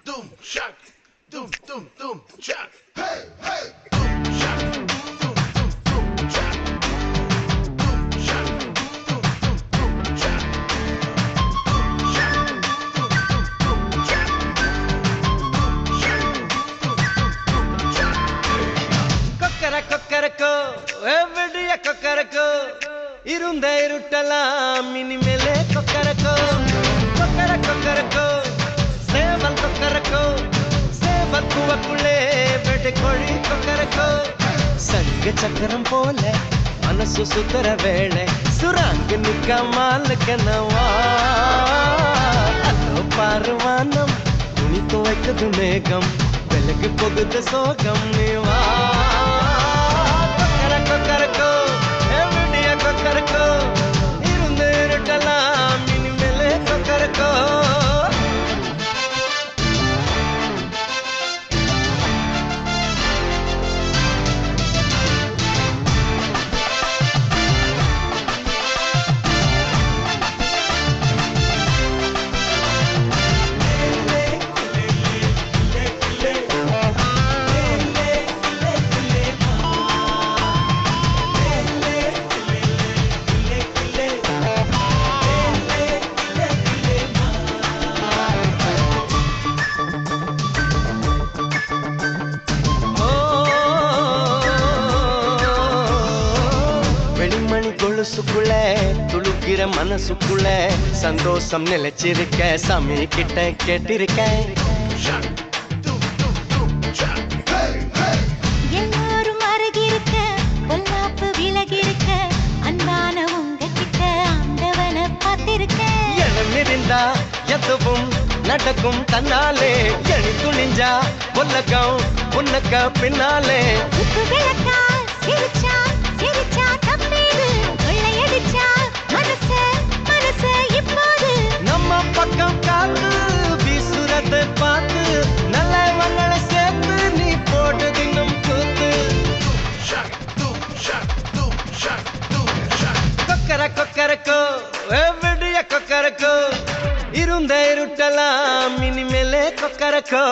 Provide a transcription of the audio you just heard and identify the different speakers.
Speaker 1: doom shock, doom doom doom shock. Hey hey, doom shock, doom doom doom shock, doom shock, doom doom doom shock, doom shock, doom doom doom shock, doom shock, doom doom doom shock.
Speaker 2: கொக்கர Kokkarakko எவ்வடிய Kokkarakko இருந்த இருட்டலாம் இனிமேலே கொக்கரக்கோ கொக்கர கொக்கரக்கோ சேவல் கொக்கரக்கோ சேவல் கூவக்குள்ளே வெட்டு கோழி கொக்கரக்கோ சங்க சக்கரம் போல மனசு சுத்தர வேளை சுராங்க நிக்கமாலுக்கனவா அதோ பாருவானம் துணி துவைக்குது மேகம் வெளுக்கு போகுது சோகம் நீவா கொக்கர கொக்கரக்கோ எவ்வடிய கொக்கரக்கோ இருந்து இருட்டலாம் இனிமேலே கொக்கரக்கோ வெடிமணி கொலுசுக்குள்ள துளுக்கிற மனசுக்குள்ள சந்தோஷம் நிலைச்சிருக்க சாமி கிட்ட கேட்டிருக்கேன்
Speaker 1: Shock, doom doom doom shock. Hey hey,
Speaker 3: எல்லாரும் அருகிருக்க பொல்லாப்பு விலகிருக்க அன்பான உங்ககிட்ட ஆண்டவனை பார்த்திருக்கேன்
Speaker 2: எழுந்திருந்தா எதுவும் நடக்கும் தன்னாலே எழி துணிஞ்சா உலகம் உனக்கு பின்னாலே
Speaker 3: உப்பு விளக்கா சிரிச்சா சிரிச்சா தப்பேது கொள்ளையடிச்சா மனசு மனசு இப்போது
Speaker 2: நம்ம பக்கம் காத்து வீசுறதை பார்த்து நல்லவங்களை சேர்த்து நீ போட்டு தின்னும் கூத்து
Speaker 1: shock, doom shock, doom shock, doom shock.
Speaker 2: கொக்கர Kokkarakko எவ்வடிய Kokkarakko இருந்த இருட்டலாம் இனிமேலே கொக்கரக்கோ